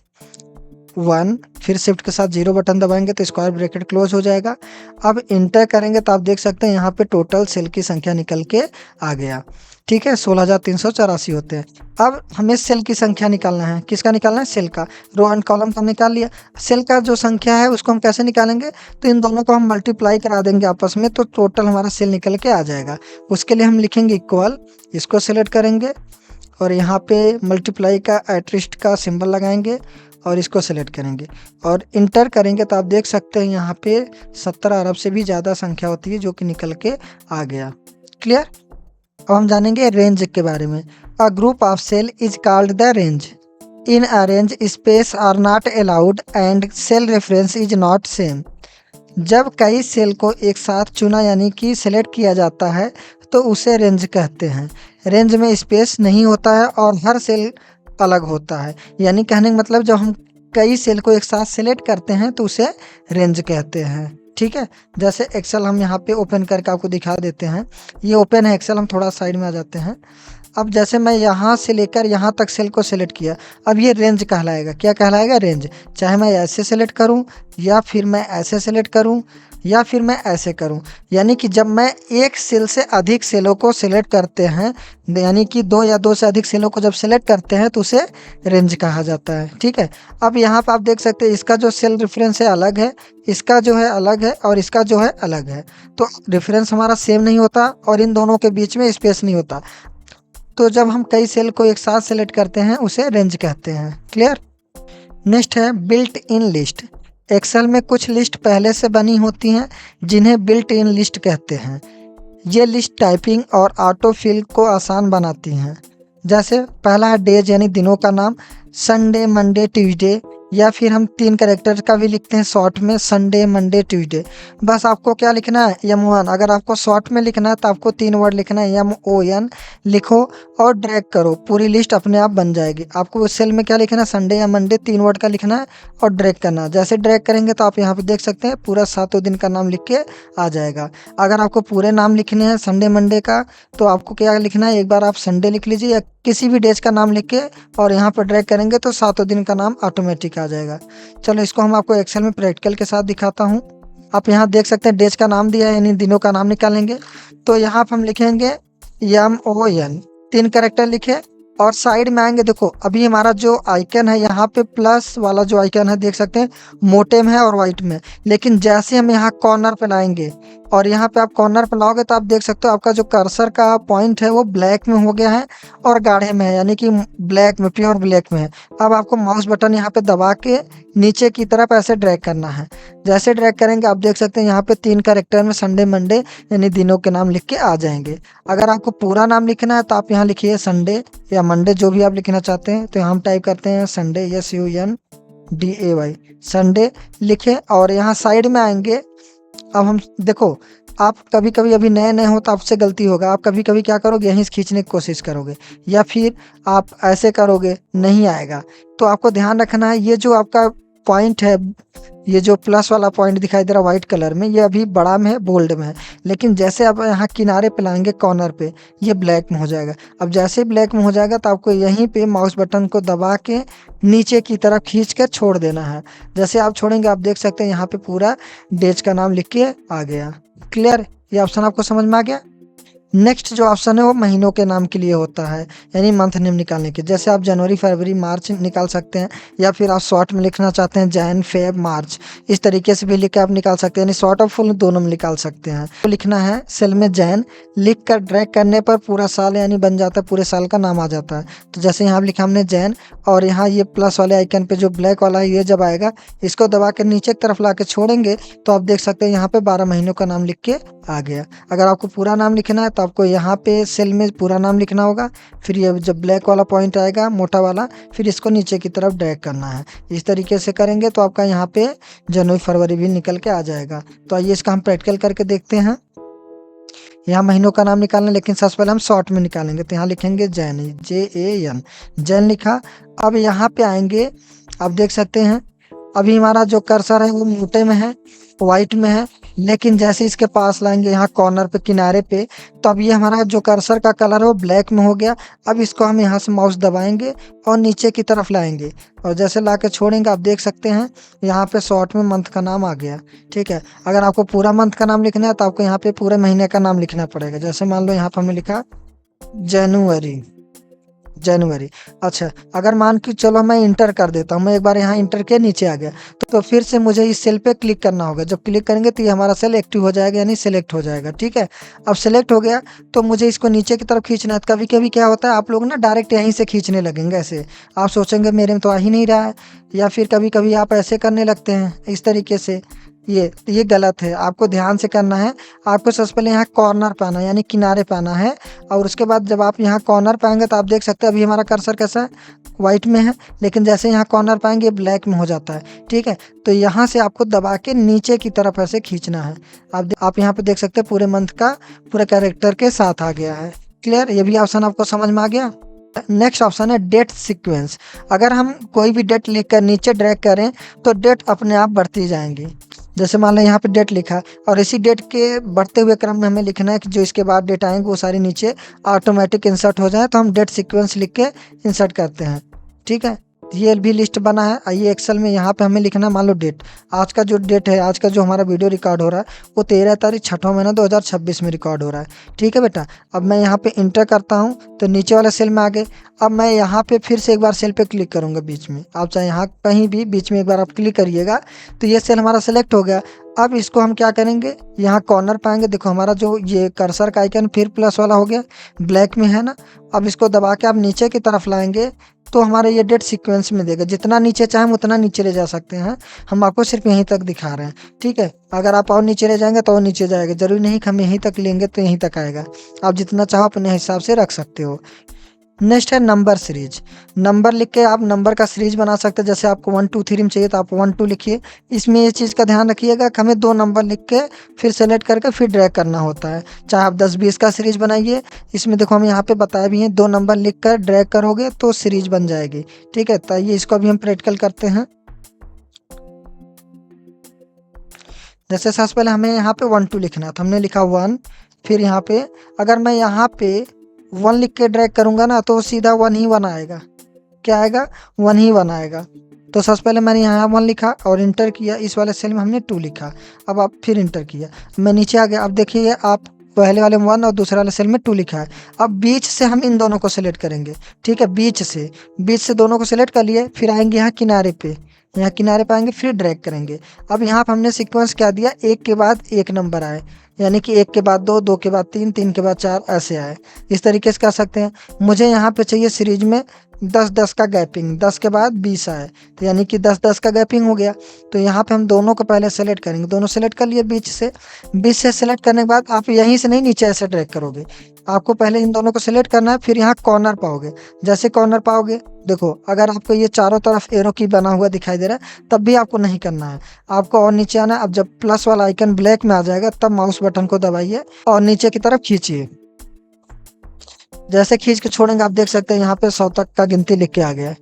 1, फिर शिफ्ट के साथ 0 बटन दबाएंगे तो स्क्वायर ब्रैकेट क्लोज हो जाएगा। अब इंटर करेंगे तो आप देख सकते हैं यहाँ पे टोटल सेल की संख्या निकल के आ गया। ठीक है, 16,384 होते हैं। अब हमें सेल की संख्या निकालना है। किसका निकालना है? सेल का। रो एंड कॉलम का निकाल लिया। सेल का जो संख्या है उसको हम कैसे निकालेंगे? तो इन दोनों को हम मल्टीप्लाई करा देंगे आपस में, तो टोटल हमारा सेल निकल के आ जाएगा। उसके लिए हम लिखेंगे इक्वल, इसको सेलेक्ट करेंगे और यहाँ पे मल्टीप्लाई का एटरिस्ट का सिंबल लगाएंगे और इसको सेलेक्ट करेंगे और इंटर करेंगे तो आप देख सकते हैं यहाँ पे 17 अरब से भी ज़्यादा संख्या होती है जो कि निकल के आ गया। क्लियर? अब हम जानेंगे रेंज के बारे में। A group of cell is called the range. In a range space are not allowed and cell reference is not same. जब कई सेल को एक साथ चुना यानी कि सेलेक्ट किया जाता है तो उसे रेंज कहते हैं। रेंज में स्पेस नहीं होता है और हर सेल अलग होता है। यानी कहने का मतलब जब हम कई सेल को एक साथ सेलेक्ट करते हैं तो उसे रेंज कहते हैं। ठीक है, जैसे एक्सेल हम यहाँ पे ओपन करके आपको दिखा देते हैं। ये ओपन है एक्सेल, हम थोड़ा साइड में आ जाते हैं। अब जैसे मैं यहाँ से लेकर यहाँ तक सेल को सिलेक्ट किया, अब ये रेंज कहलाएगा। क्या कहलाएगा? रेंज। चाहे मैं ऐसे सेलेक्ट करूँ या फिर मैं ऐसे सेलेक्ट करूँ या फिर मैं ऐसे करूं। यानी कि जब मैं एक सेल से अधिक सेलों को सिलेक्ट करते हैं, यानी कि 2 या 2 से अधिक सेलों को जब सिलेक्ट करते हैं तो उसे रेंज कहा जाता है। ठीक है, अब यहाँ पर आप देख सकते हैं इसका जो सेल रेफरेंस है अलग है, इसका जो है अलग है और इसका जो है अलग है। तो रेफरेंस हमारा सेम नहीं होता और इन दोनों के बीच में स्पेस नहीं होता। तो जब हम कई सेल को एक साथ सेलेक्ट करते हैं उसे रेंज कहते हैं। क्लियर? नेक्स्ट है बिल्ट इन लिस्ट। एक्सेल में कुछ लिस्ट पहले से बनी होती हैं जिन्हें बिल्ट इन लिस्ट कहते हैं। ये लिस्ट टाइपिंग और ऑटो फिल को आसान बनाती हैं। जैसे पहला है डेज यानी दिनों का नाम, संडे, मंडे, ट्यूसडे, या फिर हम 3 कैरेक्टर का भी लिखते हैं शॉर्ट में, संडे, मंडे, ट्यूसडे। बस आपको क्या लिखना है? M1। अगर आपको शॉर्ट में लिखना है तो आपको 3 वर्ड लिखना है, MON लिखो और ड्रैग करो, पूरी लिस्ट अपने आप बन जाएगी। आपको उस सेल में क्या लिखना है? संडे या मंडे 3 वर्ड का लिखना है और ड्रैग करना है। जैसे ड्रैग करेंगे तो आप यहाँ पे देख सकते हैं पूरा 7 दिन का नाम लिख के आ जाएगा। अगर आपको पूरे नाम लिखने हैं संडे मंडे का तो आपको क्या लिखना है? एक बार आप संडे लिख लीजिए या किसी भी डेज का नाम लिख के और यहाँ पर ड्रैग करेंगे तो 7 दिन का नाम ऑटोमेटिक आ जाएगा। चलो इसको हम आपको एक्सेल में प्रैक्टिकल के साथ दिखाता हूँ। आप यहाँ देख सकते हैं डेज का नाम दिया है यानी दिनों का नाम निकालेंगे। तो यहाँ पर हम लिखेंगे MON, 3 कैरेक्टर लिखे और साइड में आएंगे। देखो अभी हमारा जो आइकन है यहाँ पे प्लस वाला जो आइकन है देख सकते हैं मोटे में है और वाइट में, लेकिन जैसे हम यहाँ कॉर्नर पे लाएंगे और यहाँ पे आप कॉर्नर पे लाओगे तो आप देख सकते हो आपका जो कर्सर का पॉइंट है वो ब्लैक में हो गया है और गाढ़े में है, यानी कि ब्लैक में, प्योर ब्लैक में है। अब आपको माउस बटन यहाँ पे दबा के नीचे की तरफ ऐसे ड्रैग करना है। जैसे ड्रैग करेंगे आप देख सकते हैं यहाँ पे 3 कैरेक्टर में संडे मंडे यानी दिनों के नाम लिख के आ जाएंगे। अगर आपको पूरा नाम लिखना है तो आप यहाँ लिखिए संडे या मंडे, जो भी आप लिखना चाहते हैं। तो यहाँ हम टाइप करते हैं संडे, SUNDAY, संडे लिखे और यहाँ साइड में आएंगे। अब हम देखो आप कभी कभी अभी नए नए हो तो आपसे गलती होगा, आप कभी कभी क्या करोगे? यहीं से खींचने की कोशिश करोगे या फिर आप ऐसे करोगे, नहीं आएगा। तो आपको ध्यान रखना है ये जो आपका पॉइंट है, ये जो प्लस वाला पॉइंट दिखाई दे रहा है व्हाइट कलर में, ये अभी बड़ा में है, बोल्ड में है, लेकिन जैसे आप यहाँ किनारे पे लाएंगे कॉर्नर पे ये ब्लैक में हो जाएगा। अब जैसे ब्लैक में हो जाएगा तो आपको यहीं पे माउस बटन को दबा के नीचे की तरफ खींच कर छोड़ देना है। जैसे आप छोड़ेंगे आप देख सकते हैं यहाँ पे पूरा डेज का नाम लिख के आ गया। क्लियर? ये ऑप्शन आपको समझ में आ गया? नेक्स्ट जो ऑप्शन है वो महीनों के नाम के लिए होता है, यानी मंथ नेम निकालने के। जैसे आप जनवरी, फरवरी, मार्च निकाल सकते हैं या फिर आप शॉर्ट में लिखना चाहते हैं जैन, फेब, मार्च, इस तरीके से भी लिख के आप निकाल सकते हैं, यानी शॉर्ट और फुल दोनों में निकाल सकते हैं। तो लिखना है सेल में जैन, लिख कर ड्रैग करने पर पूरा साल यानी बन जाता है, पूरे साल का नाम आ जाता है। तो जैसे यहाँ लिखा हमने जैन और यहाँ ये प्लस वाले आइकन पे जो ब्लैक वाला है ये जब आएगा इसको दबा कर नीचे की तरफ ला के छोड़ेंगे तो आप देख सकते हैं यहाँ पे 12 महीनों का नाम लिख के आ गया। अगर आपको पूरा नाम लिखना है तो आपको यहाँ पे सेल में पूरा नाम लिखना होगा। फिर ये जब ब्लैक वाला पॉइंट आएगा मोटा वाला, फिर इसको नीचे की तरफ ड्रैग करना है। इस तरीके से करेंगे तो आपका यहाँ पे जनवरी फरवरी भी निकल के आ जाएगा। तो आइए इसका हम प्रैक्टिकल करके देखते हैं। यहाँ महीनों का नाम निकालना है, लेकिन सबसे पहले हम शॉर्ट में निकालेंगे। तो यहाँ लिखेंगे जैन, JAN, जैन लिखा। अब यहाँ पे आएंगे, आप देख सकते हैं अभी हमारा जो कर्सर है वो मोटे में है, वाइट में है, लेकिन जैसे इसके पास लाएंगे यहाँ कॉर्नर पे किनारे पे, तो अब ये हमारा जो कर्सर का कलर है वो ब्लैक में हो गया। अब इसको हम यहाँ से माउस दबाएंगे और नीचे की तरफ लाएंगे, और जैसे ला के छोड़ेंगे आप देख सकते हैं यहाँ पे शॉर्ट में मंथ का नाम आ गया। ठीक है, अगर आपको पूरा मंथ का नाम लिखना है तो आपको यहाँ पे पूरे महीने का नाम लिखना पड़ेगा। जैसे मान लो यहाँ पर हमने लिखा जनवरी, जनवरी। अच्छा, अगर मान के चलो मैं इंटर कर देता हूँ, मैं एक बार यहाँ इंटर के नीचे आ गया, तो फिर से मुझे इस सेल पे क्लिक करना होगा। जब क्लिक करेंगे तो ये हमारा सेल एक्टिव हो जाएगा, यानी सिलेक्ट हो जाएगा। ठीक है, अब सिलेक्ट हो गया तो मुझे इसको नीचे की तरफ खींचना है। कभी कभी क्या होता है, आप लोग ना डायरेक्ट यहीं से खींचने लगेंगे ऐसे, आप सोचेंगे मेरे में तो आ ही नहीं रहा है, या फिर कभी कभी आप ऐसे करने लगते हैं इस तरीके से। ये गलत है, आपको ध्यान से करना है। आपको सबसे पहले यहाँ कॉर्नर पे आना है, यानी किनारे पे आना है, और उसके बाद जब आप यहाँ कॉर्नर पे आएंगे तो आप देख सकते हैं अभी हमारा कर्सर कैसा है, वाइट में है, लेकिन जैसे यहाँ कॉर्नर पे आएंगे ब्लैक में हो जाता है। ठीक है, तो यहाँ से आपको दबा के नीचे की तरफ ऐसे खींचना है। आप यहाँ पे देख सकते हैं पूरे मंथ का पूरे कैरेक्टर के साथ आ गया है। क्लियर, ये भी ऑप्शन आपको समझ में आ गया। नेक्स्ट ऑप्शन है डेट सीक्वेंस। अगर हम कोई भी डेट लिखकर नीचे ड्रैग करें तो डेट अपने आप बढ़ती जाएंगी। जैसे मान लो यहाँ पे डेट लिखा, और इसी डेट के बढ़ते हुए क्रम में हमें लिखना है कि जो इसके बाद डेट आएंगे वो सारी नीचे ऑटोमेटिक इंसर्ट हो जाए, तो हम डेट सीक्वेंस लिख के इंसर्ट करते हैं। ठीक है, ये भी लिस्ट बना है। आइए एक्सेल में यहाँ पे हमें लिखना है, मान लो डेट, आज का जो डेट है, आज का जो हमारा वीडियो रिकॉर्ड हो रहा है वो 13 तारीख 6वां महीना 2026 में रिकॉर्ड हो रहा है। ठीक है बेटा, अब मैं यहाँ पे इंटर करता हूँ तो नीचे वाले सेल में आ गए। अब मैं यहाँ पे फिर से एक बार सेल पे क्लिक करूँगा बीच में, आप चाहे यहाँ कहीं भी बीच में एक बार आप क्लिक करिएगा तो ये सेल हमारा सेलेक्ट हो गया। अब इसको हम क्या करेंगे, यहाँ कॉर्नर पाएंगे, देखो हमारा जो ये कर्सर का आइकन फिर प्लस वाला हो गया, ब्लैक में है ना। अब इसको दबा के आप नीचे की तरफ लाएंगे तो हमारे ये डेट सीक्वेंस में देगा। जितना नीचे चाहे हम उतना नीचे ले जा सकते हैं, हम आपको सिर्फ यहीं तक दिखा रहे हैं। ठीक है, अगर आप और नीचे ले जाएंगे तो और नीचे जाएगा, जरूरी नहीं कि हम यहीं तक लेंगे तो यहीं तक आएगा। आप जितना चाहो अपने हिसाब से रख सकते हो। नेक्स्ट है नंबर सीरीज। नंबर लिख के आप नंबर का सीरीज बना सकते हैं। जैसे आपको 1 2 3 में चाहिए तो आप 1 2 लिखिए। इसमें ये चीज़ का ध्यान रखिएगा कि हमें 2 नंबर लिख के फिर सेलेक्ट करके फिर ड्रैग करना होता है। चाहे आप 10 20 का सीरीज बनाइए, इसमें देखो हम यहाँ पे बताए भी हैं 2 नंबर लिख कर ड्रैग करोगे तो सीरीज बन जाएगी। ठीक है, तो ये इसको अभी हम प्रैक्टिकल करते हैं। जैसे सबसे पहले हमें यहाँ पे 1 2 लिखना है, तो हमने लिखा 1, फिर यहाँ पे अगर मैं यहाँ पे 1 लिख के ड्रैग करूंगा ना तो सीधा 1 ही 1 आएगा। क्या आएगा, 1 ही 1 आएगा। तो सबसे पहले मैंने यहाँ 1 लिखा और इंटर किया, इस वाले सेल में हमने 2 लिखा। अब आप फिर इंटर किया, मैं नीचे आ गया। अब देखिए आप पहले वाले में 1 और दूसरे वाले सेल में 2 लिखा है। अब बीच से हम इन दोनों को सिलेक्ट करेंगे। ठीक है, बीच से दोनों को सिलेक्ट कर लिए, फिर आएंगे यहाँ किनारे पे, यहाँ किनारे पे आएंगे, फिर ड्रैग करेंगे। अब यहाँ पर हमने सीक्वेंस क्या दिया, एक के बाद एक नंबर आए, यानी कि 1 के बाद 2, 2 के बाद 3, 3 के बाद 4 ऐसे आए। इस तरीके से कर सकते हैं। मुझे यहाँ पे चाहिए सीरीज में 10 10 का गैपिंग, 10 के बाद 20 आए, तो यानी कि 10 10 का गैपिंग हो गया। तो यहाँ पे हम दोनों को पहले सेलेक्ट करेंगे, दोनों सेलेक्ट कर लिए बीच से सेलेक्ट करने के बाद आप यहीं से नहीं नीचे ऐसे ड्रैग करोगे, आपको पहले इन दोनों को सिलेक्ट करना है, फिर यहाँ कॉर्नर पाओगे। जैसे कॉर्नर पाओगे, देखो अगर आपको ये चारों तरफ एरो की बना हुआ दिखाई दे रहा है तब भी आपको नहीं करना है, आपको और नीचे आना है। अब जब प्लस वाला आइकन ब्लैक में आ जाएगा तब माउस बटन को दबाइए और नीचे की तरफ खींचिए। जैसे खींच के छोड़ेंगे आप देख सकते हैं यहाँ पे 100 तक का गिनती लिख के आ गया है।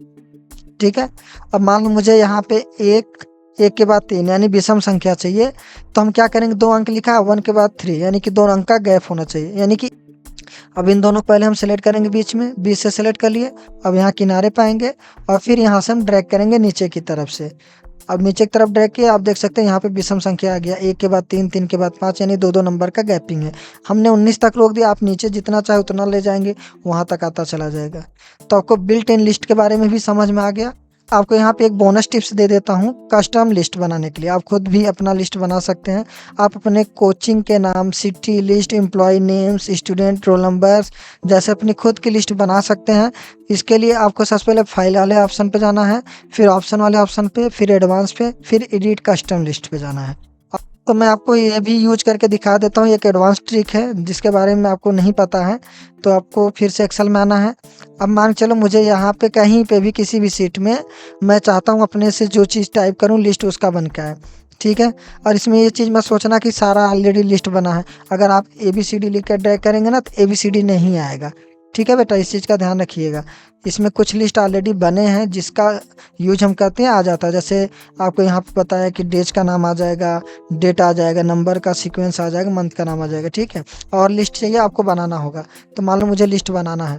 ठीक है, अब मान लो मुझे यहाँ पे 1 के बाद 3 यानी विषम संख्या चाहिए, तो हम क्या करेंगे, 2 अंक लिखा है, 1 के बाद 3 यानी कि 2 अंक का गैप होना चाहिए। यानी कि अब इन दोनों को पहले हम सेलेक्ट करेंगे बीच में, बीच से सेलेक्ट कर लिए। अब यहाँ किनारे पाएंगे और फिर यहाँ से हम ड्रैग करेंगे नीचे की तरफ से। अब नीचे की तरफ ड्रैग किया, आप देख सकते हैं यहाँ पे विषम संख्या आ गया, 1 के बाद 3, 3 के बाद 5 यानी 2 2 नंबर का गैपिंग है। हमने 19 तक रोक दिया, आप नीचे जितना चाहे उतना ले जाएंगे, वहाँ तक आता चला जाएगा। तो आपको बिल्ट इन लिस्ट के बारे में भी समझ में आ गया। आपको यहाँ पे एक बोनस टिप्स दे देता हूँ कस्टम लिस्ट बनाने के लिए। आप खुद भी अपना लिस्ट बना सकते हैं। आप अपने कोचिंग के नाम, city list, employ names, student roll numbers जैसे अपनी खुद की लिस्ट बना सकते हैं। इसके लिए आपको सबसे पहले फाइल वाले ऑप्शन पे जाना है, फिर ऑप्शन वाले ऑप्शन पे, फिर एडवांस पे, फिर एडिट कस्टम लिस्ट पे जाना है। तो मैं आपको ये भी यूज करके दिखा देता हूँ। एक एडवांस ट्रिक है जिसके बारे में आपको नहीं पता है, तो आपको फिर से एक्सेल में आना है। अब मान चलो मुझे यहाँ पे कहीं पे भी किसी भी शीट में मैं चाहता हूँ अपने से जो चीज़ टाइप करूँ लिस्ट उसका बन के आए, ठीक है। और इसमें ये चीज़ मत सोचना कि सारा ऑलरेडी लिस्ट बना है। अगर आप ABCD लिख कर ड्रैग करेंगे ना तो ABCD नहीं आएगा, ठीक है बेटा, इस चीज़ का ध्यान रखिएगा। इसमें कुछ लिस्ट ऑलरेडी बने हैं जिसका यूज हम करते हैं आ जाता है। जैसे आपको यहाँ पे पता है कि डेज का नाम आ जाएगा, डेट आ जाएगा, नंबर का सीक्वेंस आ जाएगा, मंथ का नाम आ जाएगा, ठीक है। और लिस्ट चाहिए आपको बनाना होगा, तो मान लो मुझे लिस्ट बनाना है,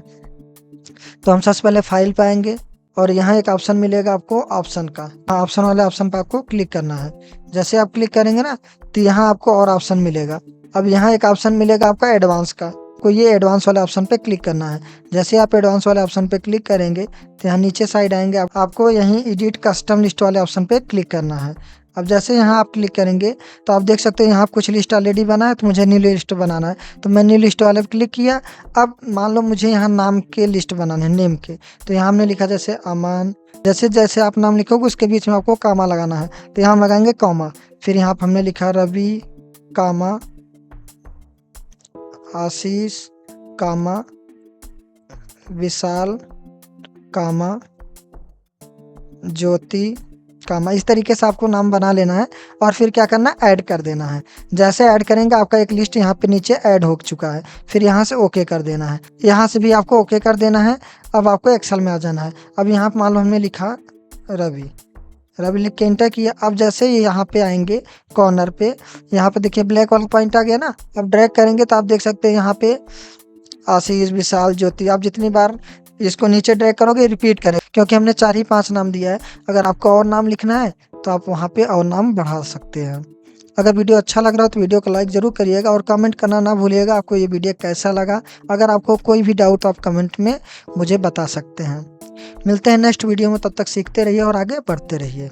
तो हम सबसे पहले फाइल पे आएंगे और यहाँ एक ऑप्शन मिलेगा आपको ऑप्शन का। ऑप्शन वाले ऑप्शन पे आपको क्लिक करना है। जैसे आप क्लिक करेंगे ना तो यहाँ आपको और ऑप्शन मिलेगा। अब यहाँ एक ऑप्शन मिलेगा आपका एडवांस का, को ये एडवांस वाले ऑप्शन पे क्लिक करना है। जैसे आप एडवांस वाले ऑप्शन पे क्लिक करेंगे तो यहाँ नीचे साइड आएंगे, आपको यहीं एडिट कस्टम लिस्ट वाले ऑप्शन पे क्लिक करना है। अब जैसे यहाँ आप क्लिक करेंगे तो आप देख सकते हैं यहाँ कुछ लिस्ट ऑलरेडी बना है, तो मुझे न्यू लिस्ट बनाना है, तो मैं न्यू लिस्ट वाले पे क्लिक किया। अब मान लो मुझे यहाँ नाम के लिस्ट बनाने हैं, नेम के, तो यहाँ हमने लिखा जैसे अमन। जैसे जैसे आप नाम लिखोगे उसके बीच में आपको कामा लगाना है, तो यहाँ हम लगाएंगे कॉमा। फिर यहाँ पर हमने लिखा रवि कामा आशीष कामा विशाल कामा ज्योति कामा। इस तरीके से आपको नाम बना लेना है और फिर क्या करना है, ऐड कर देना है। जैसे ऐड करेंगे आपका एक लिस्ट यहाँ पे नीचे ऐड हो चुका है। फिर यहाँ से ओके कर देना है, यहाँ से भी आपको ओके कर देना है। अब आपको एक्सेल में आ जाना है। अब यहाँ पे मान लो हमने लिखा रवि, रवि लिख के एंटर किया। अब जैसे ये यहाँ पे आएंगे कॉर्नर पे, यहाँ पे देखिए ब्लैक वाला पॉइंट आ गया ना। अब ड्रैग करेंगे तो आप देख सकते हैं यहाँ पे आशीष विशाल ज्योति। आप जितनी बार इसको नीचे ड्रैग करोगे रिपीट करें, क्योंकि हमने 4 ही 5 नाम दिया है। अगर आपको और नाम लिखना है तो आप वहाँ पे और नाम बढ़ा सकते हैं। अगर वीडियो अच्छा लग रहा हो तो वीडियो को लाइक ज़रूर करिएगा और कमेंट करना ना भूलिएगा आपको ये वीडियो कैसा लगा। अगर आपको कोई भी डाउट तो आप कमेंट में मुझे बता सकते हैं। मिलते हैं नेक्स्ट वीडियो में, तब तक सीखते रहिए और आगे बढ़ते रहिए।